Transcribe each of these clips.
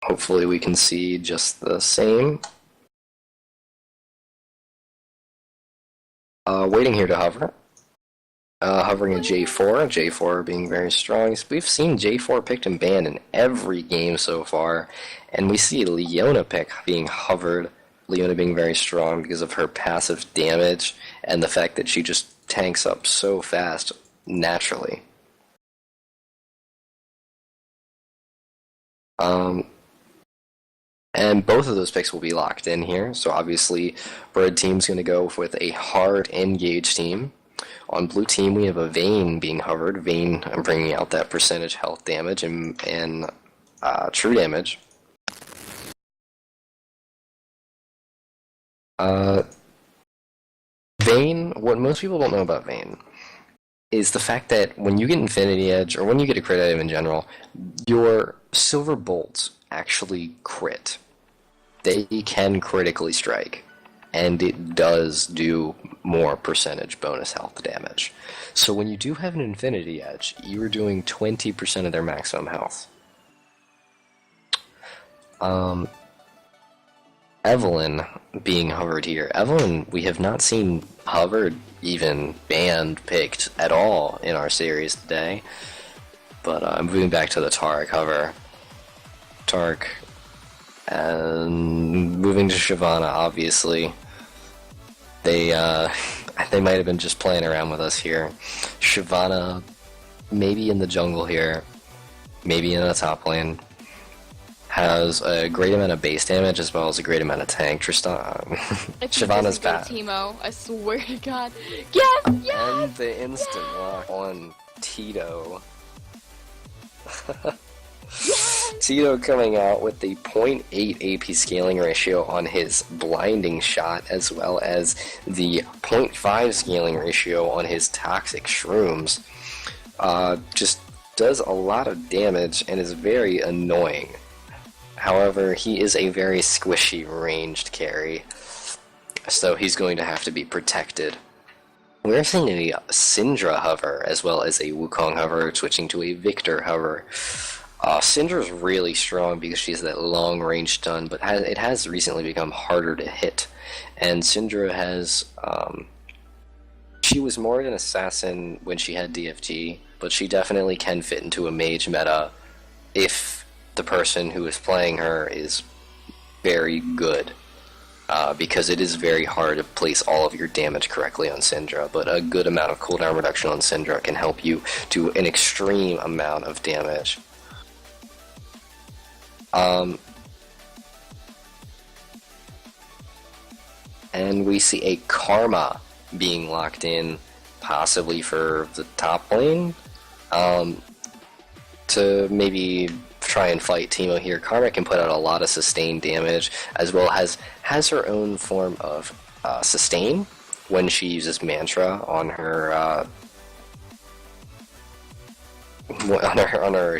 Hopefully we can see just the same. Waiting here to hover. Hovering a J4, J4 being very strong. We've seen J4 picked and banned in every game so far, and we see Leona pick being hovered, Leona being very strong because of her passive damage and the fact that she just tanks up so fast naturally. And both of those picks will be locked in here, so obviously Red Team's going to go with a hard engage team. On blue team, we have a Vayne being hovered. Vayne bringing out that percentage health damage and true damage. Vayne, what most people don't know about Vayne is the fact that when you get Infinity Edge, or when you get a crit item in general, your Silver Bolts actually crit. They can critically strike, and it does do more percentage bonus health damage. So when you do have an Infinity Edge, you are doing 20% of their maximum health. Evelynn being hovered here. Evelynn, we have not seen hovered, even banned, picked at all in our series today. But I'm moving back to the Taric hover. Taric, and moving to Shyvana, obviously. They might have been just playing around with us here. Shyvana, maybe in the jungle here, maybe in the top lane. Has a great amount of base damage as well as a great amount of tank. Shyvana's bad. Teemo, I swear to God. Yes, yes! And the instant lock on Tito. Yes! Tito coming out with the 0.8 AP scaling ratio on his blinding shot, as well as the 0.5 scaling ratio on his toxic shrooms. Just does a lot of damage and is very annoying. However, he is a very squishy ranged carry, so he's going to have to be protected. We're seeing a Syndra hover as well as a Wukong hover, switching to a Victor hover. Syndra's really strong because she has that long range stun, but it has recently become harder to hit. And Syndra has, she was more of an assassin when she had DFT, but she definitely can fit into a mage meta if the person who is playing her is very good, because it is very hard to place all of your damage correctly on Syndra, but a good amount of cooldown reduction on Syndra can help you do an extreme amount of damage. And we see a Karma being locked in, possibly for the top lane, to maybe try and fight Teemo here. Karma can put out a lot of sustained damage, as well as has her own form of sustain when she uses Mantra on her on her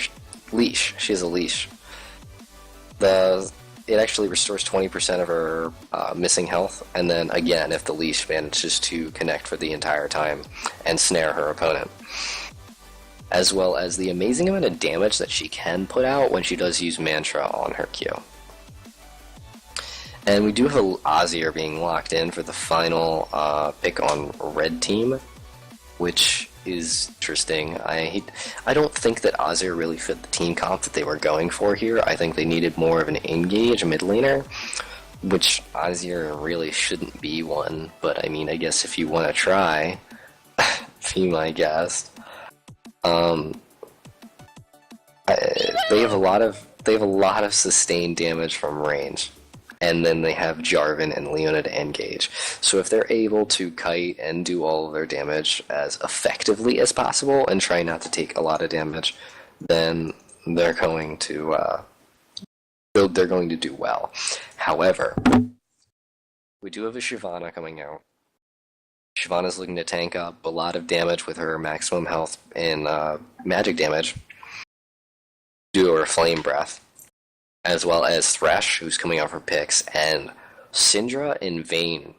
leash. She has a leash. It actually restores 20% of her missing health, and then again, if the leash manages to connect for the entire time and snare her opponent. As well as the amazing amount of damage that she can put out when she does use Mantra on her Q. And we do have Azir being locked in for the final pick on Red Team, which is interesting. I don't think that Azir really fit the team comp that they were going for here. I think they needed more of an engage mid laner, which Azir really shouldn't be one, but I mean, I guess if you want to try, be my guest. They have a lot of sustained damage from range, and then they have Jarvan and Leona to engage. So if they're able to kite and do all of their damage as effectively as possible and try not to take a lot of damage, then they're going to do well. However, we do have a Shyvana coming out. Shyvana's looking to tank up a lot of damage with her maximum health and magic damage due to her Flame Breath, as well as Thresh, who's coming out for picks, and Syndra and Vayne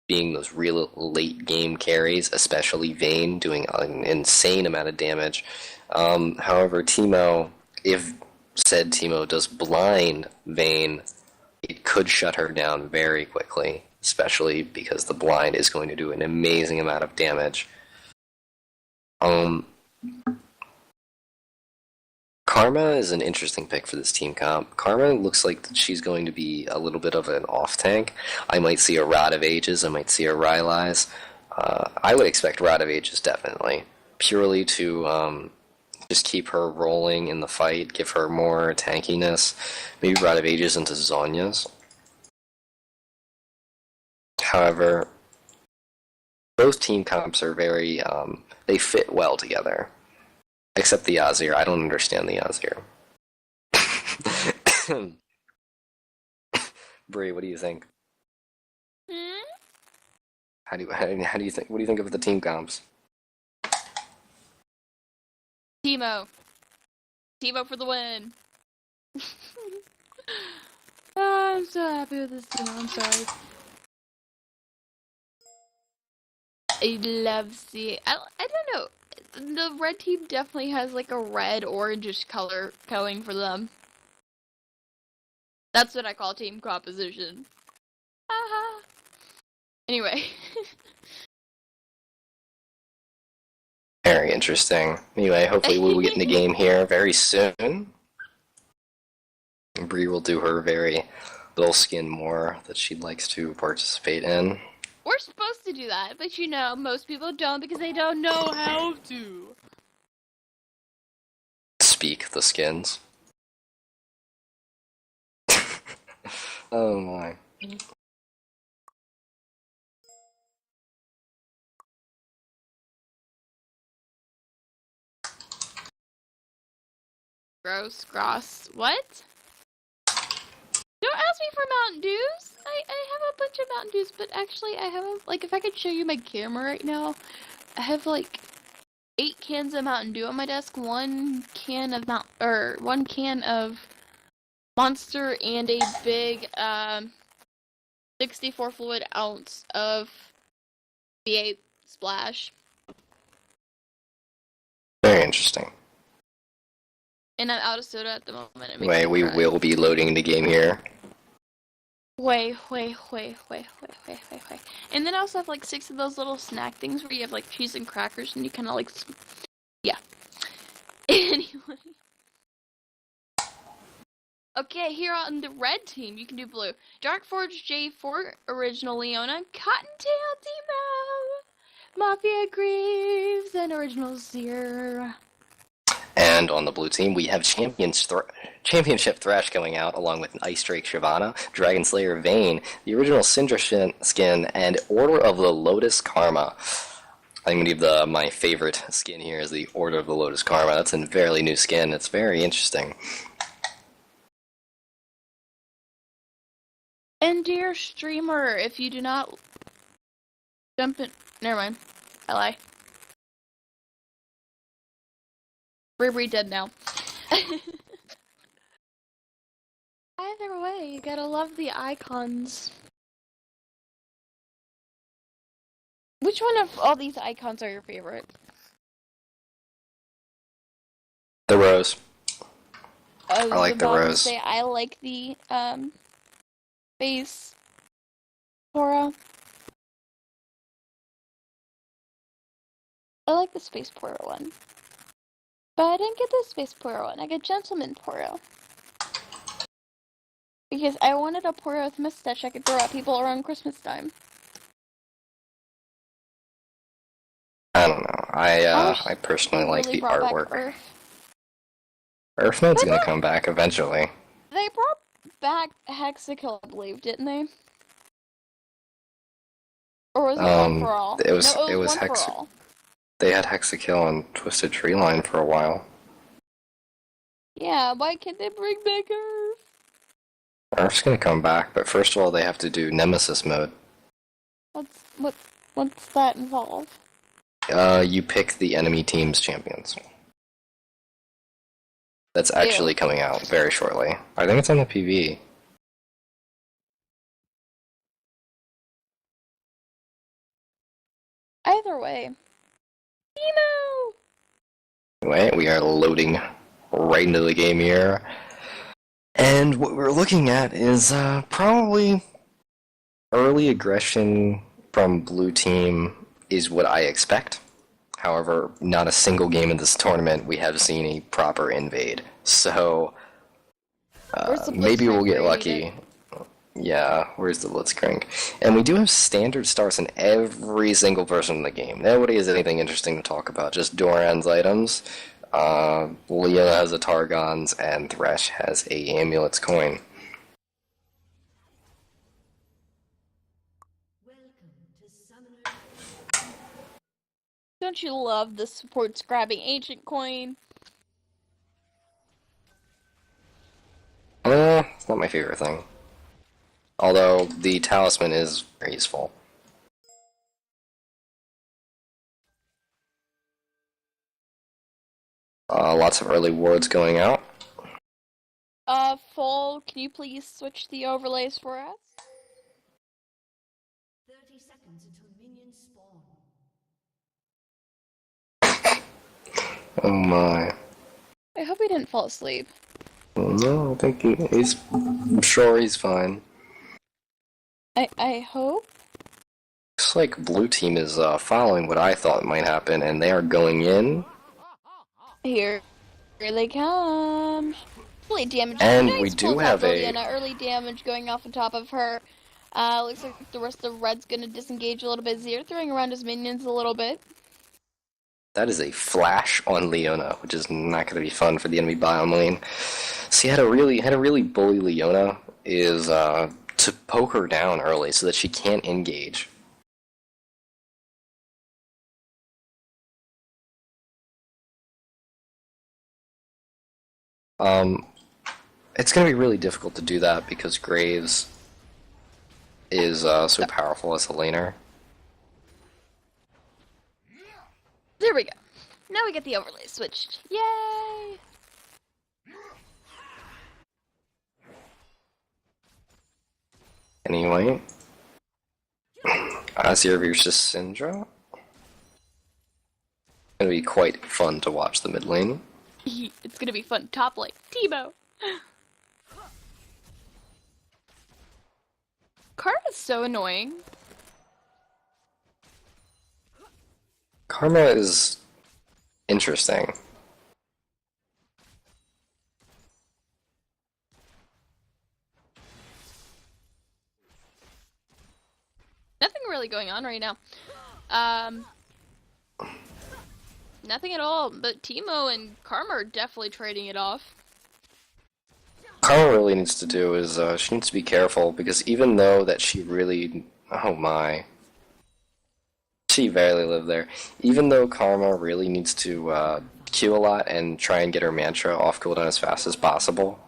being those real late game carries, especially Vayne doing an insane amount of damage. However, Teemo, if said Teemo does blind Vayne, it could shut her down very quickly, especially because the blind is going to do an amazing amount of damage. Karma is an interesting pick for this team comp. Karma looks like she's going to be a little bit of an off-tank. I might see a Rod of Ages, I might see a Rylai's. I would expect Rod of Ages, definitely. Purely to just keep her rolling in the fight, give her more tankiness. Maybe Rod of Ages into Zhonya's. However, both team comps are very, they fit well together. Except the Azir. I don't understand the Azir. Bree, what do you think? How do you think? What do you think of the team comps? Teemo for the win. Oh, I'm so happy with this team. I'm sorry. I love seeing. I don't know. The red team definitely has like a red-orangish color going for them. That's what I call team composition. Haha. Anyway. Very interesting. Anyway, hopefully we will get in the game here very soon. Bree will do her very little skin more that she likes to participate in. We're supposed to do that, but you know, most people don't because they don't know how to. Speak the skins. Oh my. Gross. What? Don't ask me for Mountain Dews. I have a bunch of Mountain Dews, but actually I have, like, if I could show you my camera right now, I have, like, 8 cans of Mountain Dew on my desk, 1 can of Monster, and a big, 64 fluid ounce of V8 Splash. Very interesting. And I'm out of soda at the moment. Anyway, we will be loading the game here. Wait. And then I also have like 6 of those little snack things where you have like cheese and crackers and you kind of like, yeah. Anyway. Okay, here on the red team, you can do blue. Darkforge J4, Original Leona, Cottontail Teemo, Mafia Greaves, and Original Seer. And on the blue team, we have Championship Thresh going out, along with Ice Drake Shyvana, Dragon Slayer Vayne, the original Syndra skin, and Order of the Lotus Karma. I'm going to give my favorite skin here is the Order of the Lotus Karma. That's a fairly new skin. It's very interesting. And dear streamer, if you do not jump in... Never mind. I lie. Bree dead now. Either way, you gotta love the icons. Which one of all these icons are your favorite? The rose. I like the rose. Say I like the space Pora. I like the space Pora one. But I didn't get the space Poro one. I got Gentleman Poro. Because I wanted a Poro with mustache I could throw at people around Christmas time. I don't know. I personally like the artwork. Earth Mode's gonna come back eventually. They brought back Hexakill, I believe, didn't they? Or was it one for all? It was one for all. They had Hexakill on Twisted Treeline for a while. Yeah, why can't they bring back Earth? Earth's gonna come back, but first of all, they have to do Nemesis mode. What's that involve? You pick the enemy team's champions. That's actually coming out very shortly. I think it's on the PV. Either way. Teemo! Anyway, we are loading right into the game here. And what we're looking at is probably early aggression from blue team is what I expect. However, not a single game in this tournament we have seen a proper invade. So maybe we'll get lucky. Yeah, where's the Blitzcrank? And we do have standard starts in every single version of the game. Nobody has anything interesting to talk about, just Doran's items. Leona has a Targon's, and Thresh has a Amulet's coin. Don't you love the supports grabbing ancient coin? It's not my favorite thing. Although the talisman is very useful. Lots of early wards going out. Full, can you please switch the overlays for us? 30 seconds until minions spawn. Oh my. I hope he didn't fall asleep. No, I think I'm sure he's fine. I hope? Looks like blue team is following what I thought might happen, and they are going in. Here they come. Early damage. And nice we do have early damage going off on top of her. Looks like the rest of the red's gonna disengage a little bit. Zero throwing around his minions a little bit. That is a flash on Leona, which is not going to be fun for the enemy biome lane. See, how to really bully Leona is to poke her down early so that she can't engage. It's going to be really difficult to do that because Graves is so powerful as a laner. There we go. Now we get the overlay switched. Yay! Anyway, Azir versus Syndra. It's going to be quite fun to watch the mid lane. It's gonna be fun. Top lane. Teemo! Karma's so annoying. Karma is interesting. Nothing really going on right now. Nothing at all, but Teemo and Karma are definitely trading it off. Karma really needs to do is, she needs to be careful, because even though that she really... Oh my. She barely lived there. Even though Karma really needs to Q a lot and try and get her mantra off cooldown as fast as possible,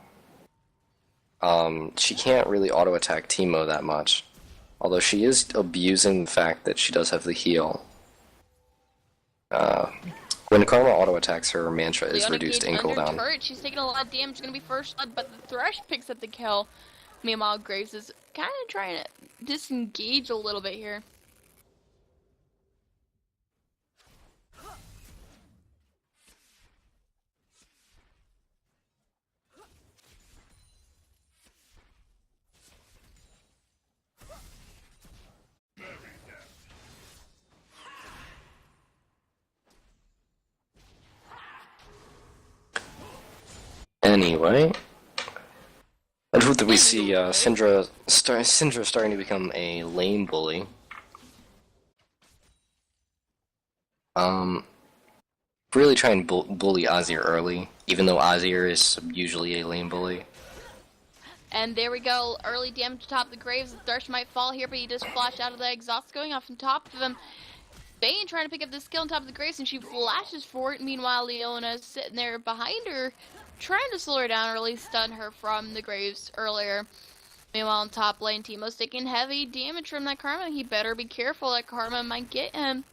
she can't really auto-attack Teemo that much. Although she is abusing the fact that she does have the heal. When Karma auto-attacks, her mantra is reduced in cooldown. Turret. She's taking a lot of damage, gonna be first blood, but the Thresh picks up the kill. Meanwhile, Graves is kind of trying to disengage a little bit here. Anyway, I hope that we see Syndra starting to become a lane bully. Really try and bully Azir early, even though Azir is usually a lane bully. And there we go, early damage atop the Graves. The Thresh might fall here, but he just flashed out of the exhaust going off on top of him. Bane trying to pick up this kill on top of the Graves, and she flashes for it. Meanwhile, Leona's sitting there behind her, trying to slow her down or at least stun her from the Graves earlier. Meanwhile, on top lane, Teemo's taking heavy damage from that Karma. He better be careful, that Karma might get him.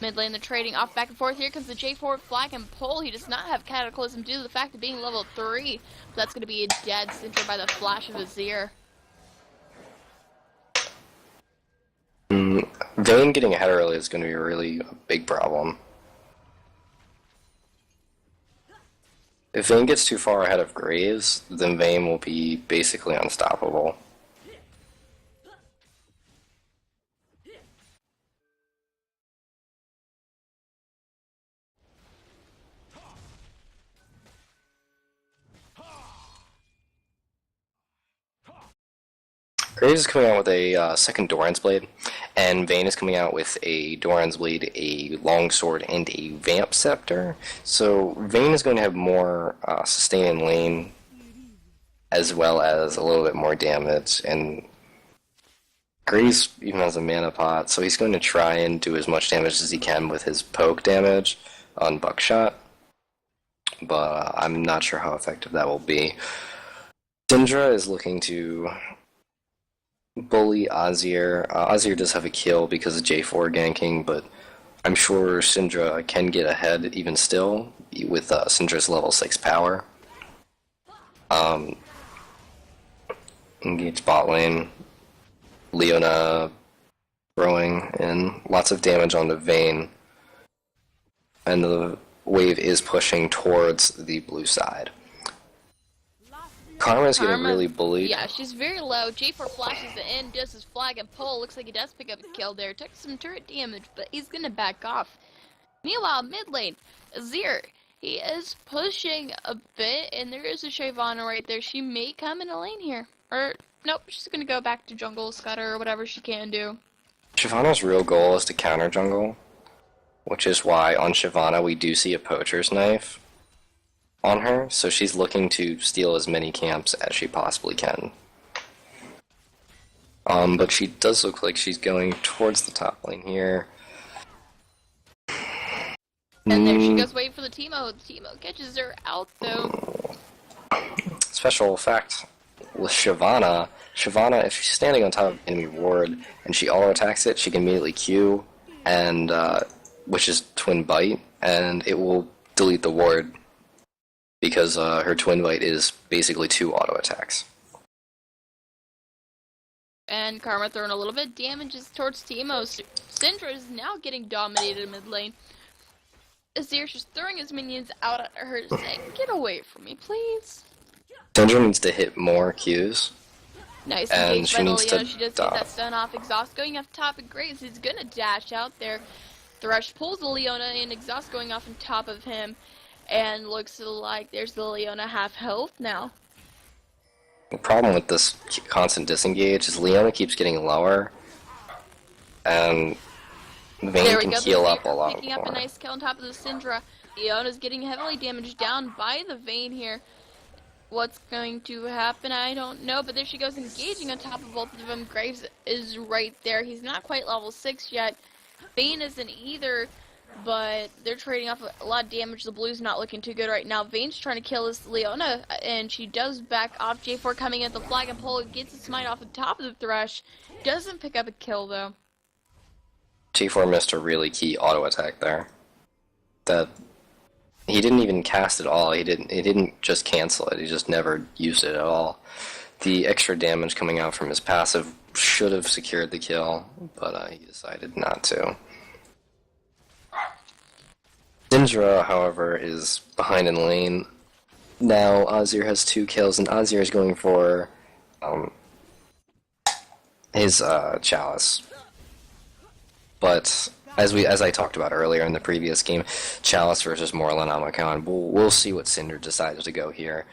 Mid lane, they're trading off back and forth. Here comes the J4 flag and pull. He does not have Cataclysm due to the fact of being level 3. But that's going to be a dead center by the flash of Azir. Vayne getting ahead early is going to be really a big problem. If Vayne gets too far ahead of Graves, then Vayne will be basically unstoppable. Graves is coming out with a second Doran's Blade, and Vayne is coming out with a Doran's Blade, a Longsword, and a Vamp Scepter. So Vayne is going to have more sustain in lane, as well as a little bit more damage, and Graves even has a mana pot, so he's going to try and do as much damage as he can with his poke damage on Buckshot, but I'm not sure how effective that will be. Syndra is looking to bully Azir. Azir does have a kill because of J4 ganking, but I'm sure Syndra can get ahead even still with Syndra's level 6 power. Engage bot lane. Leona throwing in lots of damage onto Vayne, and the wave is pushing towards the blue side. Karma's getting really bullied. Yeah, she's very low. J4 flashes in, does his flag and pull. Looks like he does pick up a kill there. Took some turret damage, but he's gonna back off. Meanwhile, mid lane, Azir, he is pushing a bit, and there is a Shyvana right there. She may come in a lane here. Or, nope, she's gonna go back to jungle, scutter, or whatever she can do. Shyvana's real goal is to counter jungle, which is why on Shyvana we do see a poacher's knife on her, so she's looking to steal as many camps as she possibly can. But she does look like she's going towards the top lane here. And there she goes, waiting for the Teemo. The Teemo catches her out, though. Special effect with Shyvana. Shyvana, if she's standing on top of enemy ward and she auto attacks it, she can immediately Q, and which is Twin Bite, and it will delete the ward because her Twin Bite is basically 2 auto attacks. And Karma throwing a little bit damages towards Teemo. Syndra is now getting dominated mid lane. Azir just throwing his minions out at her, saying, "Get away from me, please." Syndra needs to hit more Qs. Nice and engage she by the needs Leona. to She does dodge. get that stun off. Exhaust going off top of Graves. He's gonna dash out there. Thresh pulls the Leona and Exhaust going off on top of him. And looks like there's the Leona half health now. The problem with this constant disengage is Leona keeps getting lower, and There Vayne we can go. heal up a lot Picking up a more. nice kill on top of the Syndra. Leona's getting heavily damaged down by the Vayne here. What's going to happen, I don't know, but there she goes, engaging on top of both of them. Graves is right there. He's not quite level 6 yet. Vayne isn't either, but they're trading off a lot of damage. The blue's not looking too good right now. Vayne's trying to kill this Leona, and she does back off. J4 coming at the flag and pull, gets a smite off the top of the Thresh. Doesn't pick up a kill, though. T4 missed a really key auto attack there. That he didn't even cast it all. He didn't just cancel it. He just never used it at all. The extra damage coming out from his passive should have secured the kill, but he decided not to. Syndra, however, is behind in lane. Now Azir has 2 kills, and Azir is going for his Chalice. But as I talked about earlier in the previous game, Chalice versus Morlun Amakan, we'll see what Syndra decides to go here.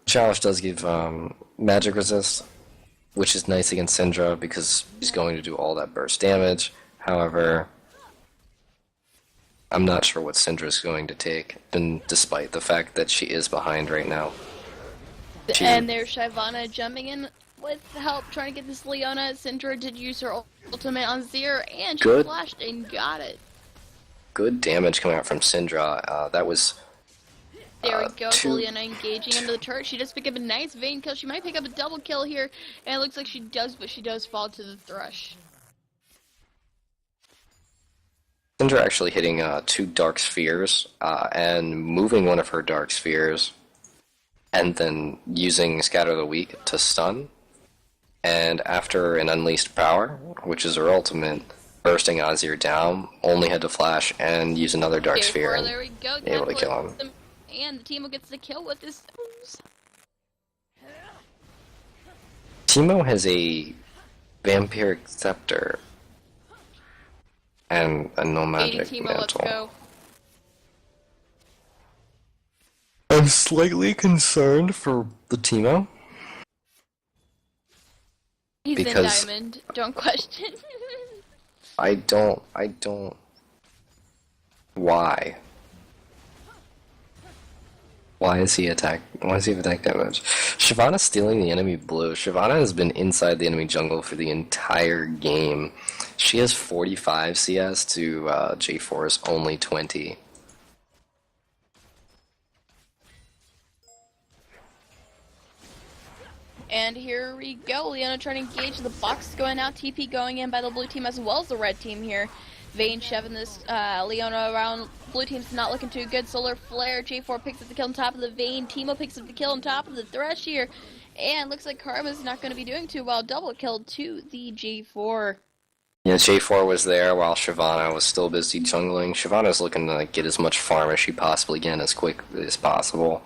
Chalice does give magic resist, which is nice against Syndra because he's going to do all that burst damage. However, I'm not sure what Syndra's going to take, and despite the fact that she is behind right now. And there's Shyvana jumping in with help, trying to get this Leona. Syndra did use her ultimate on Zir, and she Good. flashed and got it. Good damage coming out from Syndra. That was There we go, two- Leona engaging into the turret. She does pick up a nice Vayne kill. She might pick up a double kill here, and it looks like she does, but she does fall to the Thresh. Syndra actually hitting 2 Dark Spheres and moving one of her Dark Spheres, and then using Scatter the Weak to stun. And after an Unleashed Power, which is her ultimate, bursting Azir down, only had to flash and use another Dark Okay, Sphere there we go. and be able to kill him. and the Teemo gets the kill with his stones. Teemo has a vampiric scepter and a no magic Teemo, mantle. let's go. I'm slightly concerned for the Teemo. He's Because- in diamond. Don't question. I don't... Why? Why is he attack damage? Shyvana's stealing the enemy blue. Shyvana has been inside the enemy jungle for the entire game. She has 45 CS to J4's only 20. And here we go. Leona trying to engage. The box going out. TP going in by the blue team as well as the red team here. Vayne shoving this Leona around. Blue team's not looking too good. Solar Flare. J4 picks up the kill on top of the Vayne. Teemo picks up the kill on top of the Thresh here. And looks like Karma's not going to be doing too well. Double kill to the J4. Yeah, J4 was there while Shyvana was still busy jungling. Shyvana's looking to get as much farm as she possibly can as quick as possible.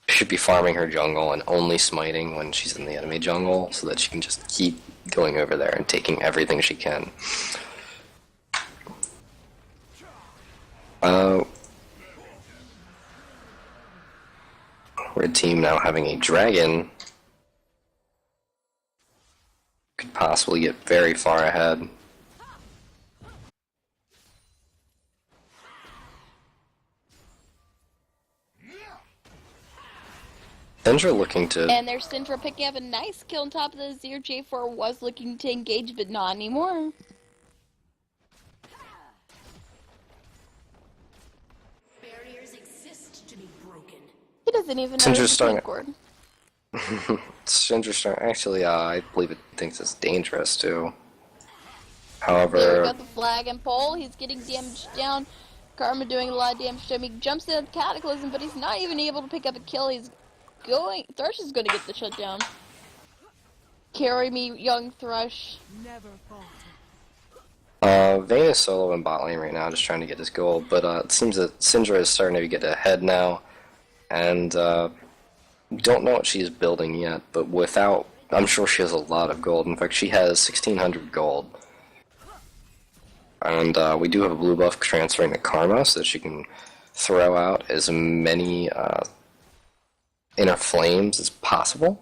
Should be farming her jungle and only smiting when she's in the enemy jungle so that she can just keep going over there and taking everything she can. Red team now having a dragon could possibly get very far ahead. Syndra looking to... And there's Syndra picking up a nice kill on top of the Azir. J4 was looking to engage, but not anymore. Barriers exist to be broken. He doesn't even know Syndra's the starting- cord. Syndra starting... Actually, I believe it thinks it's dangerous too. There we However, got the flag and pole. He's getting damaged down. Karma doing a lot of damage to him. He jumps in the Cataclysm, but he's not even able to pick up a kill. He's going... Thrush is going to get the shutdown. Carry me, young Thrush. Vayne is solo in bot lane right now, just trying to get his gold, but it seems that Syndra is starting to get ahead now, and don't know what she's building yet, but without... I'm sure she has a lot of gold. In fact, she has 1,600 gold. And we do have a blue buff transferring to Karma so that she can throw out as many inner flames as possible.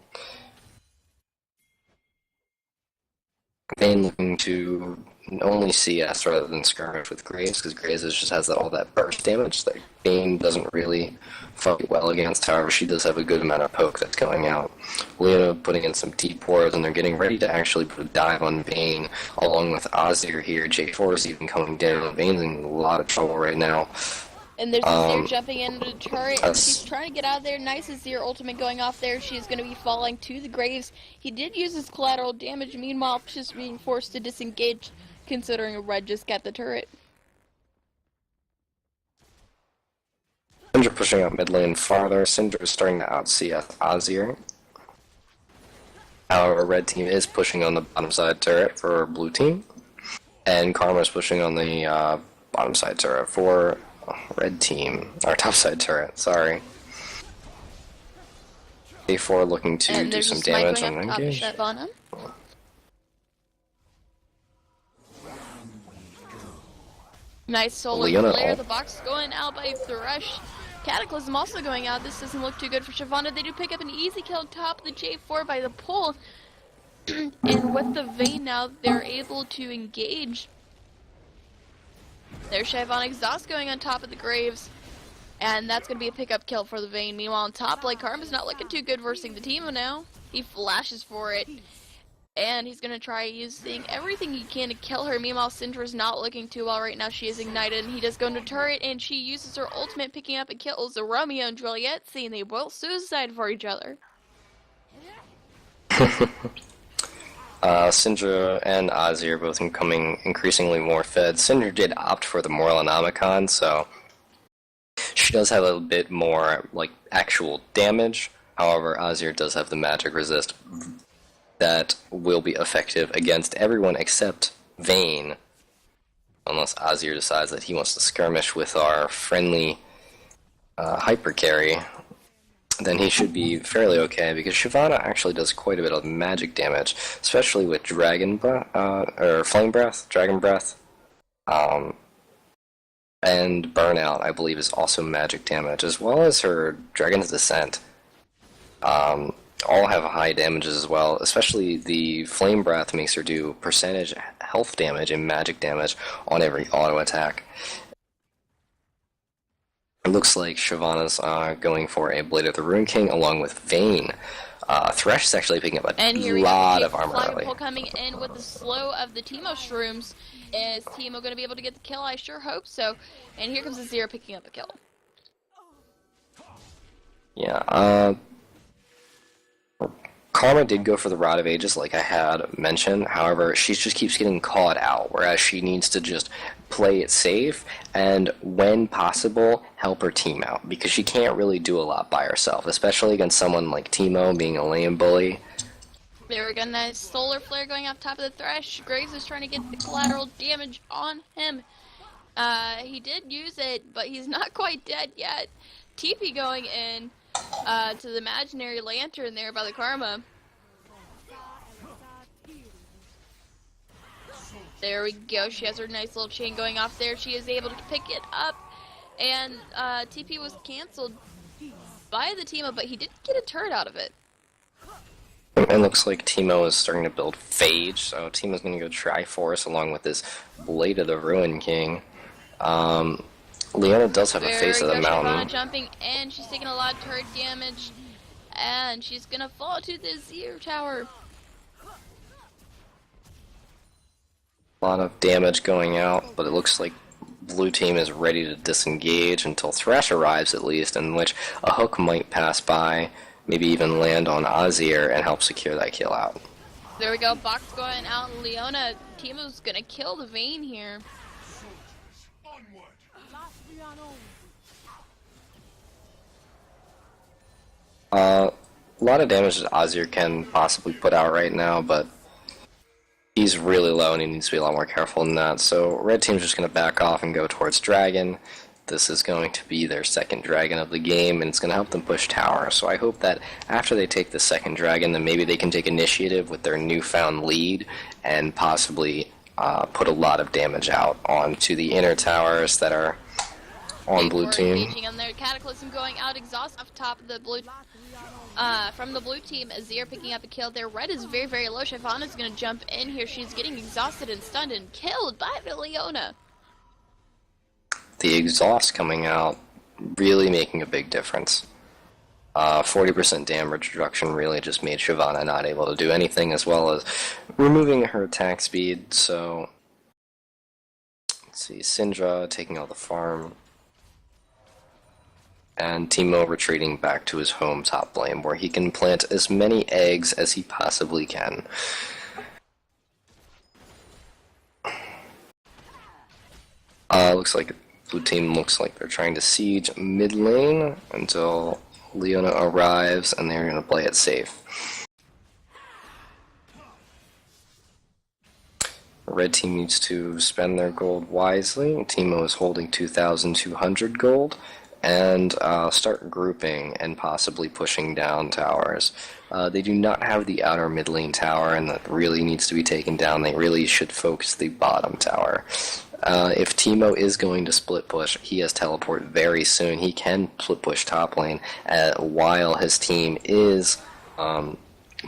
Vayne looking to only CS rather than skirmish with Graves, because Graves just has all that burst damage that Vayne doesn't really fight well against. However, she does have a good amount of poke that's going out. Leona putting in some deep wards, and they're getting ready to actually put a dive on Vayne, along with Azir here. J4 is even coming down. Vayne's in a lot of trouble right now. And there's Azir jumping into the turret, and that's- she's trying to get out of there. Nice Azir ultimate going off there. She's going to be falling to the Graves. He did use his collateral damage. Meanwhile, she's being forced to disengage, considering a red just got the turret. Syndra pushing out mid lane farther. Syndra is starting to out-CS Azir. However, red team is pushing on the bottom side turret for blue team. And Karma is pushing on the bottom side turret for red team. Or top side turret, sorry. A4 looking to And do there's some a smite damage going on up top of engage. Shyvana. Nice solar Leona flare. ult. The box going out by Thresh. Cataclysm also going out. This doesn't look too good for Shyvana. They do pick up an easy kill on top of the J4 by the pull. And with the Vayne now, they're able to engage. There's Shyvana Exhaust going on top of the Graves. And that's going to be a pickup kill for the Vayne. Meanwhile, on top, like, Karma's not looking too good versus the Teemo now. He flashes for it. And he's going to try using everything he can to kill her. Meanwhile, Syndra's not looking too well right now. She is ignited, and he does go into turret, and she uses her ultimate, picking up and kills the Romeo and Juliet scene. They both suicide for each other. Syndra and Azir both becoming increasingly more fed. Syndra did opt for the Morellonomicon, so she does have a bit more, like, actual damage. However, Azir does have the magic resist that will be effective against everyone except Vayne. Unless Azir decides that he wants to skirmish with our friendly hyper carry, then he should be fairly okay, because Shyvana actually does quite a bit of magic damage, especially with Dragon Breath, or Flame Breath, Dragon Breath. And Burnout, I believe, is also magic damage, as well as her Dragon's Descent. All have high damages as well, especially the Flame Breath makes her do percentage health damage and magic damage on every auto attack. It looks like Shyvana's going for a Blade of the Rune King along with Vayne. Thresh is actually picking up a lot of armor early. Coming in with the slow of the Teemo Shrooms. Is Teemo going to be able to get the kill? I sure hope so. And here comes Azir picking up a kill. Yeah, Karma did go for the Rod of Ages like I had mentioned, however, she just keeps getting caught out, whereas she needs to just play it safe and, when possible, help her team out, because she can't really do a lot by herself, especially against someone like Teemo being a lane bully. There we go, nice Solar Flare going off top of the Thresh. Graves is trying to get the collateral damage on him. He did use it, but he's not quite dead yet. TP going in to the imaginary lantern there by the Karma. There we go, she has her nice little chain going off there. She is able to pick it up, and TP was cancelled by the Teemo, but he did get a turret out of it. It looks like Teemo is starting to build Phage, so Teemo's going to go Triforce along with this Blade of the Ruin King. Leona does have a face of the mountain. Shyvana jumping in, she's taking a lot of turret damage, and she's going to fall to the Azir tower. A lot of damage going out, but it looks like blue team is ready to disengage until Thresh arrives at least, in which a hook might pass by, maybe even land on Azir and help secure that kill out. There we go, box going out, Leona, Teemo's gonna kill the Vayne here. A lot of damage that Azir can possibly put out right now, but he's really low and he needs to be a lot more careful than that. So red team's just going to back off and go towards Dragon. This is going to be their second Dragon of the game, and it's going to help them push tower. So I hope that after they take the second Dragon, then maybe they can take initiative with their newfound lead and possibly put a lot of damage out onto the inner towers that are on blue team. On their Cataclysm going out, exhaust off top of the blue. From the blue team, Azir picking up a kill there. Red is very, very low. Shyvana's going to jump in here. She's getting exhausted and stunned and killed by the Leona. The exhaust coming out, really making a big difference. 40% damage reduction really just made Shyvana not able to do anything, as well as removing her attack speed. So, let's see, Syndra taking out the farm. And Teemo retreating back to his home top lane, where he can plant as many eggs as he possibly can. Looks like blue team looks like they're trying to siege mid lane until Leona arrives, and they're going to play it safe. Red team needs to spend their gold wisely. Teemo is holding 2,200 gold. And start grouping and possibly pushing down towers. They do not have the outer mid lane tower, and that really needs to be taken down. They really should focus the bottom tower. If Teemo is going to split push, he has teleport very soon. He can split push top lane while his team is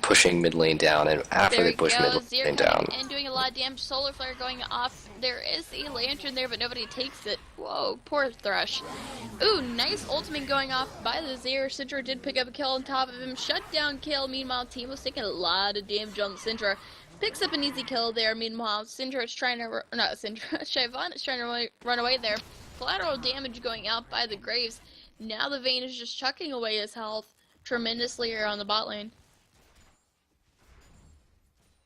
pushing mid lane down, and after they push mid lane down. And doing a lot of damage. Solar Flare going off. There is a lantern there, but nobody takes it. Whoa, poor Thresh. Ooh, nice ultimate going off by the Azir. Syndra did pick up a kill on top of him. Shut down kill. Meanwhile, Teemo's taking a lot of damage on Syndra. Picks up an easy kill there. Meanwhile, Syndra is trying to... Not Syndra. Shyvana is trying to run away there. Collateral damage going out by the Graves. Now the Vayne is just chucking away his health tremendously here on the bot lane.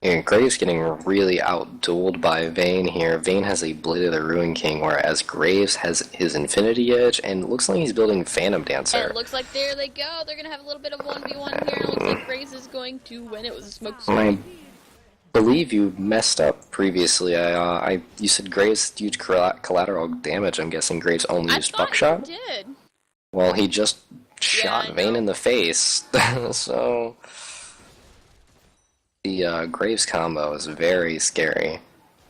And Graves getting really outdueled by Vayne here. Vayne has a Blade of the Ruin King, whereas Graves has his Infinity Edge, and it looks like he's building Phantom Dancer. And it looks like there they go. They're going to have a little bit of 1v1 here. It looks like Graves is going to win it with a smoke screen. believe you messed up previously. You said Graves used collateral damage. I'm guessing Graves only I used thought buckshot? he did. Well, he just I shot Vayne know. in the face, so... The Graves combo is very scary.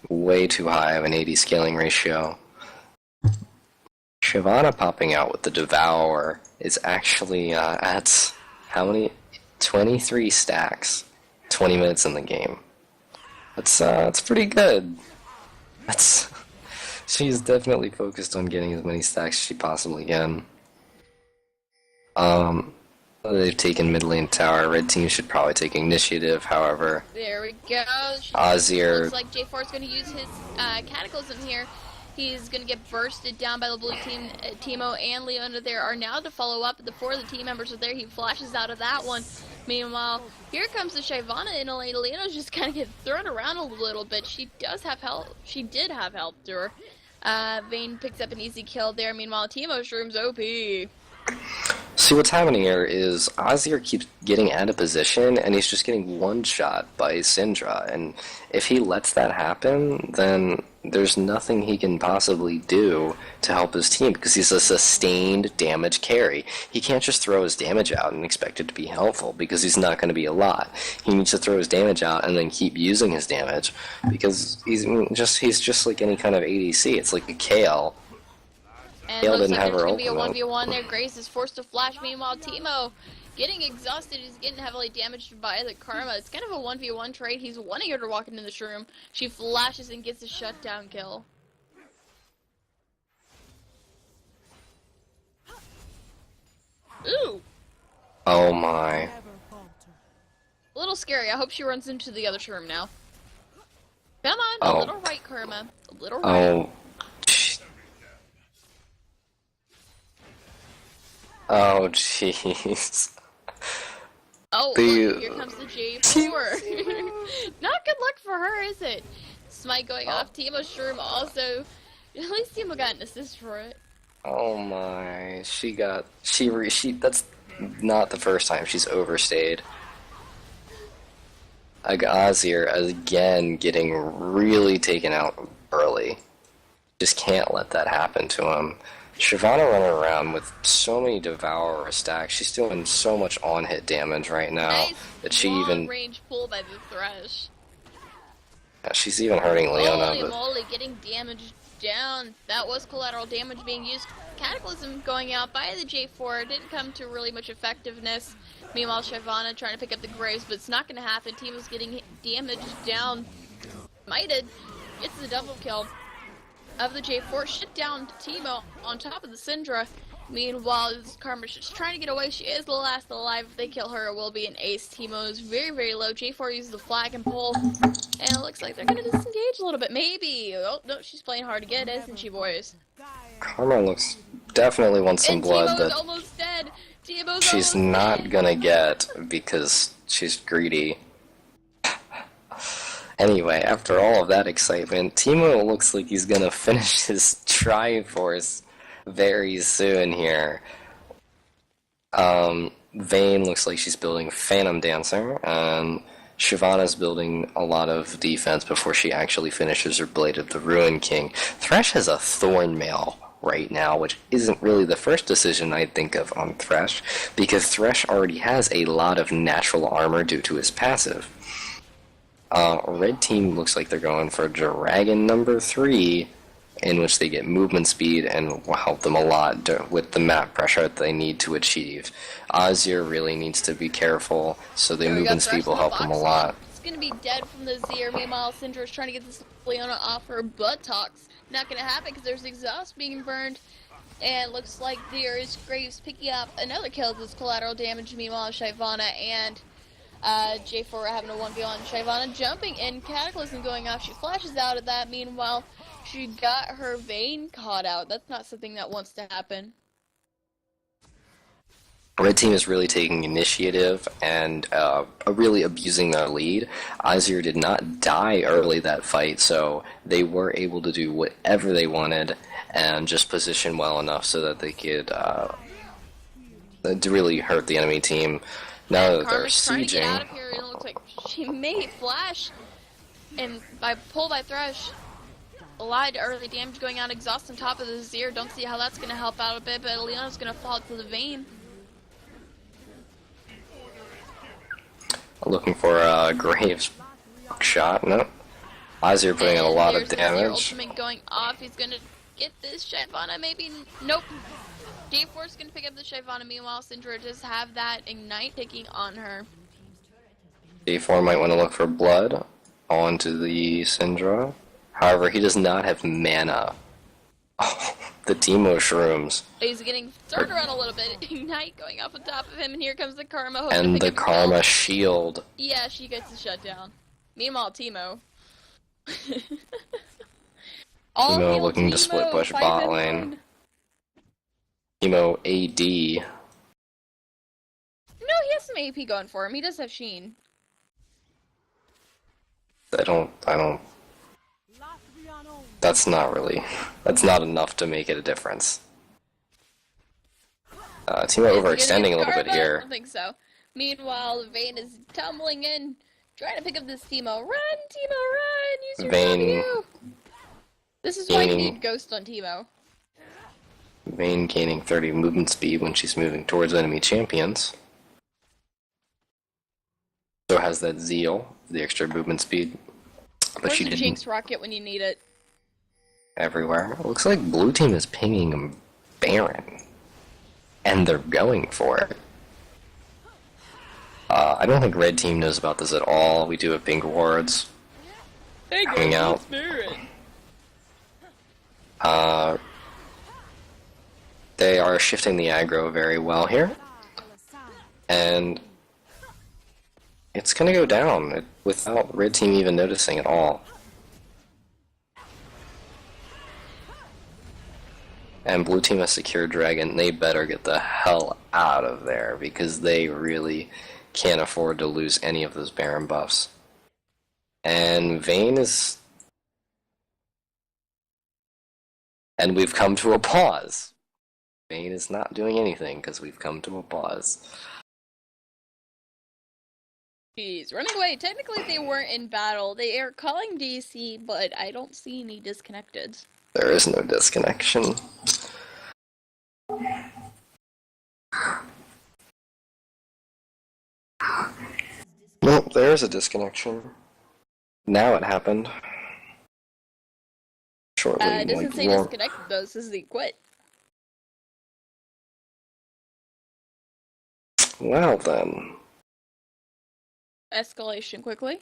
Way too high of an AD scaling ratio. Shyvana popping out with the Devour is actually at how many? 23 stacks. 20 minutes in the game. That's pretty good. She's definitely focused on getting as many stacks as she possibly can. They've taken mid lane tower. Red team should probably take initiative, however. There we go. Azir. Looks like J4 is going to use his Cataclysm here. He's going to get bursted down by the blue team. Teemo and Leona there are now to follow up. The 4 of the team members are there. He flashes out of that one. Meanwhile, here comes the Shyvana in a lane. Leona's just kind of get thrown around a little bit. She does have help. She did have help to her. Vayne picks up an easy kill there. Meanwhile, Teemo's room's OP. See, what's happening here is Azir keeps getting out of position, and he's just getting one-shot by Syndra, and if he lets that happen, then there's nothing he can possibly do to help his team, because he's a sustained damage carry. He can't just throw his damage out and expect it to be helpful, because he's not going to be a lot. He needs to throw his damage out and then keep using his damage, because he's just like any kind of ADC. It's like a Kayle. And Kayle looks didn't like have there's her going to be a ultimate. 1v1 there. Grace is forced to flash. Meanwhile, Teemo getting exhausted. He's getting heavily damaged by the Karma. It's kind of a 1v1 trade. He's wanting her to walk into this room. She flashes and gets a shutdown kill. Ooh! Oh my. A little scary. I hope she runs into the other room now. Come on, a Oh. little right, Karma. A little right. Oh. Oh, jeez. Oh, The- look, here comes the J4. Not good luck for her, is it? Smite going off. Teemo's Shroom also. At least Teemo got an assist for it. Oh my. That's not the first time she's overstayed. Azir again getting really taken out early. Just can't let that happen to him. Shyvana running around with so many Devourer stacks. She's doing so much on-hit damage right now Nice that she even... range pull by the Thresh. Yeah, she's even hurting Leona. Holy But moly, getting damaged down. That was collateral damage being used. Cataclysm going out by the J4 didn't come to really much effectiveness. Meanwhile, Shyvana trying to pick up the Graves, but it's not going to happen. Teemo's getting damaged down. Smited gets the double kill of the J4. Shit down Teemo on top of the Syndra. Meanwhile, Karma's just trying to get away. She is the last alive. If they kill her, it will be an ace. Teemo is very, very low. J4 uses the flag and pull. And it looks like they're going to disengage a little bit. Maybe. Oh, no, she's playing hard to get, isn't she, boys? Karma looks... definitely wants some And blood Teemo's that almost dead. Teemo's she's almost not dead. gonna get because she's greedy. Anyway, after all of that excitement, Teemo looks like he's gonna finish his Triforce very soon here. Vayne looks like she's building Phantom Dancer, and Shyvana's building a lot of defense before she actually finishes her Blade of the Ruin King. Thresh has a Thornmail right now, which isn't really the first decision I'd think of on Thresh, because Thresh already has a lot of natural armor due to his passive. Red team looks like they're going for Dragon number 3, in which they get movement speed and will help them a lot with the map pressure that they need to achieve. Azir really needs to be careful, so the There we go, movement Thresh speed will in the help them a box. lot. It's gonna be dead from the Zir. Meanwhile, Syndra is trying to get this Leona off her buttocks. Not gonna happen because there's exhaust being burned. And looks like there is Graves picking up another kill with this collateral damage. Meanwhile, Shyvana and J4 are having a 1v1. Shyvana jumping in, Cataclysm going off. She flashes out of that. Meanwhile, she got her Vayne caught out. That's not something that wants to happen. Red team is really taking initiative and really abusing their lead. Azir did not die early that fight, so they were able to do whatever they wanted and just position well enough so that they could really hurt the enemy team. Now that they're Karma's trying to get out sieging, of here, and it looks like she may flash. And by pull by Thresh, a lot of early damage going on, exhaust on top of the Zir. Don't see how that's gonna help out a bit, but Leona's gonna fall to the Vayne. Looking for a Graves shot. Nope. Azir putting in a lot of There's the Zir damage. ultimate going off. He's gonna get this Shyvana, maybe. Nope. J4's gonna pick up the Shyvana. Meanwhile, Syndra does have that Ignite taking on her. D4 might want to look for blood onto the Syndra. However, he does not have mana. Oh, the Teemo Shrooms. He's getting turned around a little bit. Ignite going off on top of him, and here comes the Karma. Hoping to And pick the up Karma kills. shield. Yeah, she gets the shutdown. Meanwhile, Teemo. All Teemo hail looking to split push 5 bot and lane. 1. Teemo AD. No, he has some AP going for him. He does have Sheen. I don't. That's not enough to make it a difference. Teemo overextending a little bit Karma? I here. don't think so. Meanwhile, Vayne is tumbling in, trying to pick up this Teemo. Run, Teemo, run! Use your Vayne W! This is why you gaining- need Ghost on Teemo. Vayne gaining 30 movement speed when she's moving towards enemy champions. So has that Zeal, the extra movement speed. But Where's she the didn't Jinx rocket when you need it? everywhere. It looks like blue team is pinging Baron. And they're going for it. I don't think red team knows about this at all. We do have pink wards. Hey, Coming Ghost out. Spirit! They are shifting the aggro very well here. And it's going to go down without red team even noticing at all. And blue team has secured dragon. They better get the hell out of there because they really can't afford to lose any of those Baron buffs. And Vayne is... And we've come to a pause. Vayne is not doing anything because we've come to a pause. Jeez, running away. Technically, they weren't in battle. They are calling DC, but I don't see any disconnected. There is no disconnection. Nope, there's a disconnection. Now it happened. Shortly, It doesn't say more- disconnected though. It says they quit. Well then. Escalation quickly.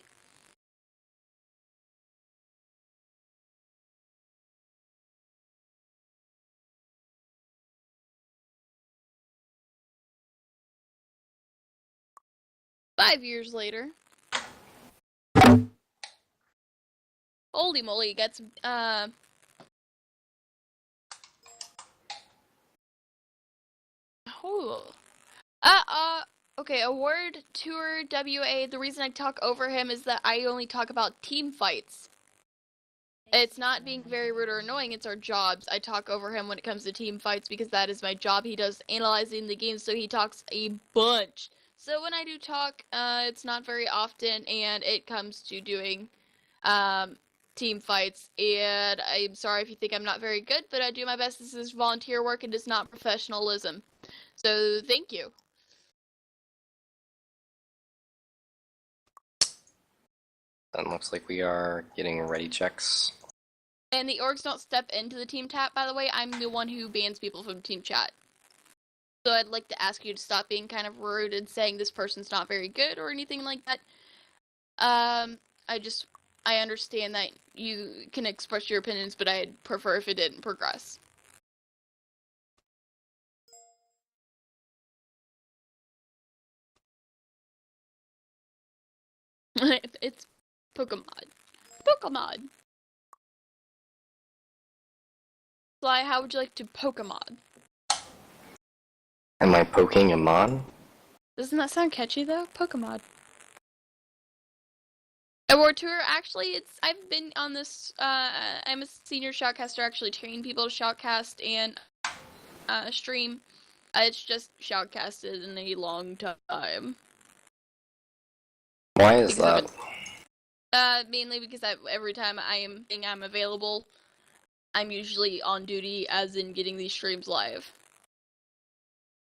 Five years later. Holy moly, gets oh. Okay, award tour WA. The reason I talk over him is that I only talk about team fights. It's not being very rude or annoying, it's our jobs. I talk over him when it comes to team fights because that is my job. He does analyzing the game, so he talks a bunch. So when I do talk, it's not very often, and it comes to doing team fights. And I'm sorry if you think I'm not very good, but I do my best. This is volunteer work, and it's not professionalism. So thank you. Then looks like we are getting ready checks. And the orgs don't step into the team chat, by the way. I'm the one who bans people from team chat. So I'd like to ask you to stop being kind of rude and saying this person's not very good or anything like that. I understand that you can express your opinions, but I'd prefer if it didn't progress. It's Pokemon. Pokemon! Sly, how would you like to Pokemon? Am I poking a mon? Doesn't that sound catchy though? Pokemon. Award tour, actually, I've been on this, I'm a senior shoutcaster, actually train people to shoutcast and, stream. It's just shoutcasted in a long time. Why is Because that? Mainly because every time I'm available, I'm usually on duty, as in getting these streams live.